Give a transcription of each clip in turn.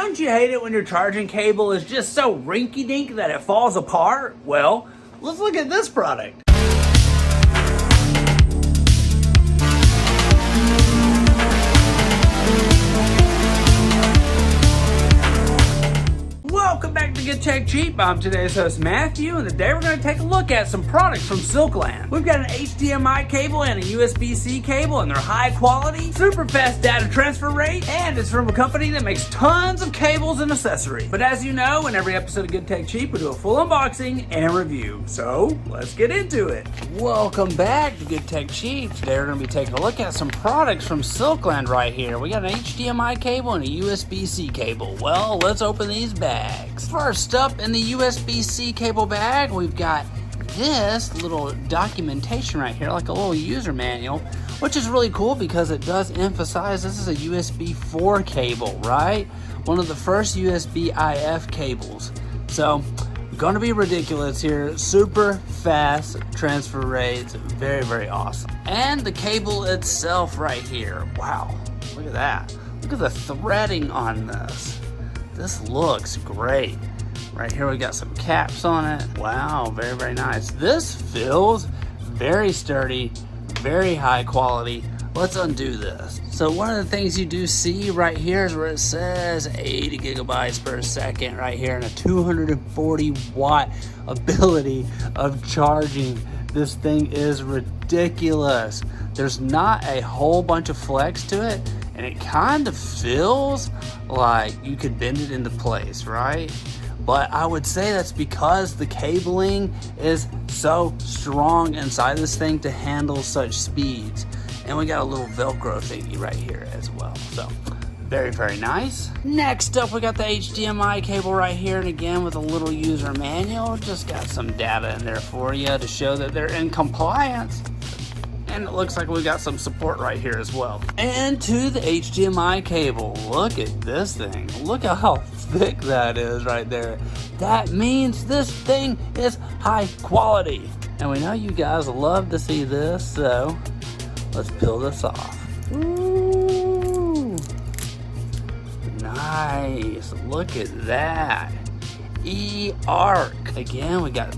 Don't you hate it when your charging cable is just so rinky-dink that it falls apart? Well, let's look at this product. Welcome back to Get Tech Cheap. I'm today's host Matthew, and today we're going to take a look at some products from Silkland. We've got an HDMI cable and a USB-C cable, and they're high quality, super fast data transfer rate, and it's from a company that makes tons of cables and accessories. But as you know, in every episode of Get Tech Cheap, we do a full unboxing and review. So let's get into it. Welcome back to Get Tech Cheap. Today we're going to be taking a look at some products from Silkland right here. We got an HDMI cable and a USB-C cable. Well, let's open these bags. First up, in the USB-C cable bag, we've got this little documentation right here, like a little user manual, which is really cool because it does emphasize this is a USB 4 cable, right? One of the first USB IF cables. So, gonna be ridiculous here. Super fast transfer rates, very, very awesome. And the cable itself right here. Wow, look at that. Look at the threading on this. This looks great. Right here we got some caps on it. Wow, very, very nice. This feels very sturdy, very high quality. Let's undo this. So one of the things you do see right here is where it says 80 gigabytes per second right here, and a 240 watt ability of charging. This thing is ridiculous. There's not a whole bunch of flex to it, and it kind of feels like you could bend it into place, right? But I would say that's because the cabling is so strong inside this thing to handle such speeds. And we got a little Velcro thingy right here as well. So very, very nice. Next up, we got the HDMI cable right here. And again, with a little user manual, just got some data in there for you to show that they're in compliance. And it looks like we got some support right here as well. And to the HDMI cable, look at this thing. Look at how thick that is right there. That means this thing is high quality. And we know you guys love to see this, so let's peel this off. Ooh, nice. Look at that. eARC. Again, we got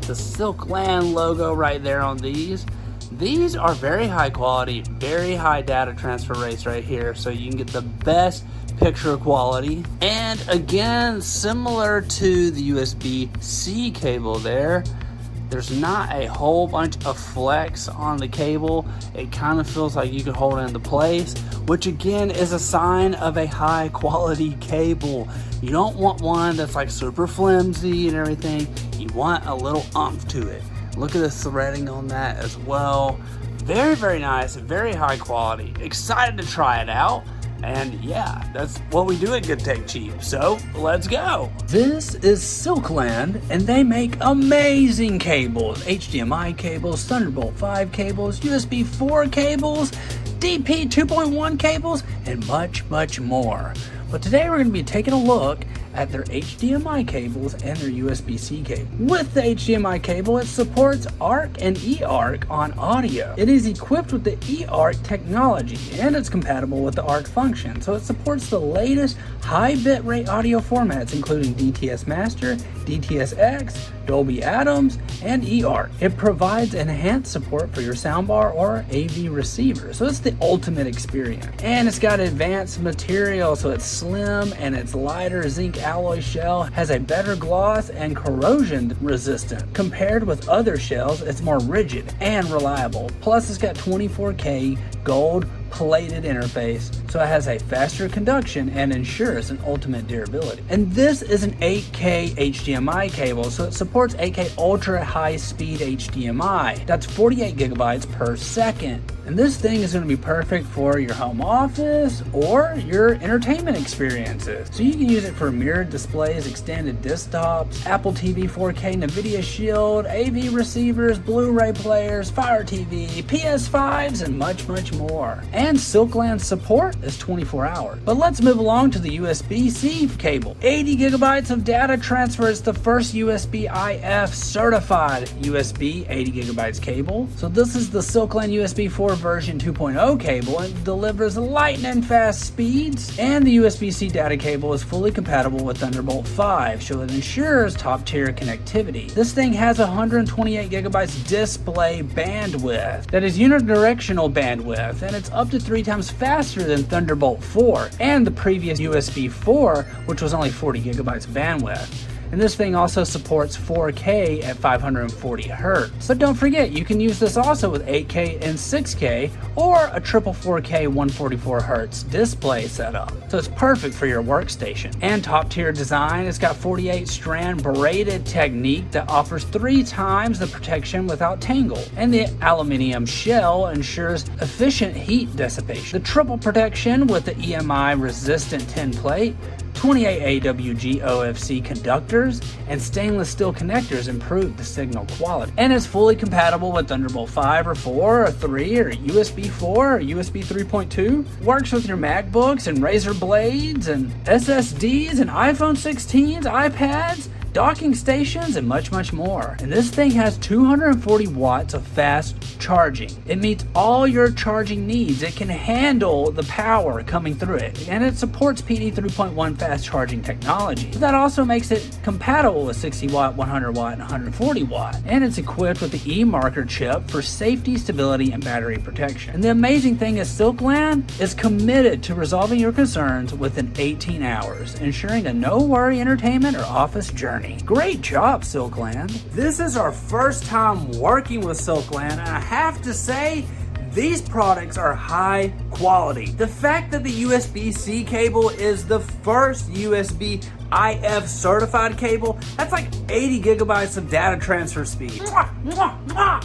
the Silkland logo right there on these. These are very high quality, very high data transfer rates right here, so you can get the best picture quality. And again, similar to the USB-C cable there's not a whole bunch of flex on the cable. It kind of feels like you can hold it into place, which again is a sign of a high quality cable. You don't want one that's like super flimsy and everything. You want a little oomph to it. Look at the threading on that as well. Very, very nice, very high quality. Excited to try it out. And yeah, that's what we do at Good Tech Cheap. So let's go. This is Silkland, and they make amazing cables. HDMI cables, Thunderbolt 5 cables, USB 4 cables, DP 2.1 cables, and much, much more. But today we're going to be taking a look at their HDMI cables and their USB-C cable. With the HDMI cable, it supports ARC and eARC on audio. It is equipped with the eARC technology, and it's compatible with the ARC function, so it supports the latest high bitrate audio formats, including DTS Master, DTS-X, Dolby Atoms, and eARC. It provides enhanced support for your soundbar or AV receiver, so it's the ultimate experience. And it's got advanced material, so it's slim and it's lighter zinc alloy shell, has a better gloss and corrosion resistant. Compared with other shells, it's more rigid and reliable. Plus, it's got 24K gold plated interface, so it has a faster conduction and ensures an ultimate durability. And this is an 8K HDMI cable, so it supports 8K ultra high speed HDMI. That's 48 gigabytes per second. And this thing is going to be perfect for your home office or your entertainment experiences. So you can use it for mirrored displays, extended desktops, Apple TV 4K, NVIDIA Shield, AV receivers, Blu-ray players, Fire TV, PS5s, and much, much more. And Silkland support is 24 hours. But let's move along to the USB-C cable. 80 gigabytes of data transfer is the first USB-IF certified USB 80 gigabytes cable. So this is the Silkland USB 4 version 2.0 cable and delivers lightning fast speeds. And the USB-C data cable is fully compatible with Thunderbolt 5, so it ensures top tier connectivity. This thing has 128 gigabytes display bandwidth. That is unidirectional bandwidth, and it's up to 3 times faster than Thunderbolt 4 and the previous USB 4, which was only 40 gigabytes of bandwidth. And this thing also supports 4K at 540 Hz. But don't forget, you can use this also with 8K and 6K or a triple 4K 144 Hz display setup. So it's perfect for your workstation. And top tier design, it's got 48 strand braided technique that offers 3 times the protection without tangle. And the aluminum shell ensures efficient heat dissipation. The triple protection with the EMI resistant tin plate, 28 AWG OFC conductors, and stainless steel connectors improve the signal quality. And it's fully compatible with Thunderbolt 5 or 4 or 3 or USB 4 or USB 3.2. Works with your MacBooks and Razer Blades and SSDs and iPhone 16s, iPads, docking stations, and much more. And this thing has 240 watts of fast charging. It meets all your charging needs. It can handle the power coming through it, and it supports PD 3.1 fast charging technology. That also makes it compatible with 60 watt, 100 watt, and 140 watt. And it's equipped with the eMarker chip for safety, stability, and battery protection. And the amazing thing is Silkland is committed to resolving your concerns within 18 hours, ensuring a no-worry entertainment or office journey. Great job, Silkland. This is our first time working with Silkland, and I have to say, these products are high quality. The fact that the USB-C cable is the first USB-IF certified cable, that's like 80 gigabytes of data transfer speed.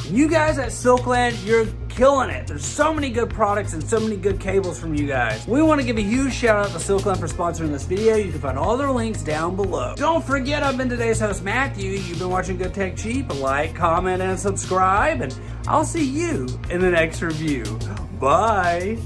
You guys at Silkland, you're killing it. There's so many good products and so many good cables from you guys. We want to give a huge shout out to Silkland for sponsoring this video. You can find all their links down below. Don't forget, I've been today's host, Matthew. You've been watching Good Tech Cheap. Like, comment, and subscribe, and I'll see you in the next review. Bye.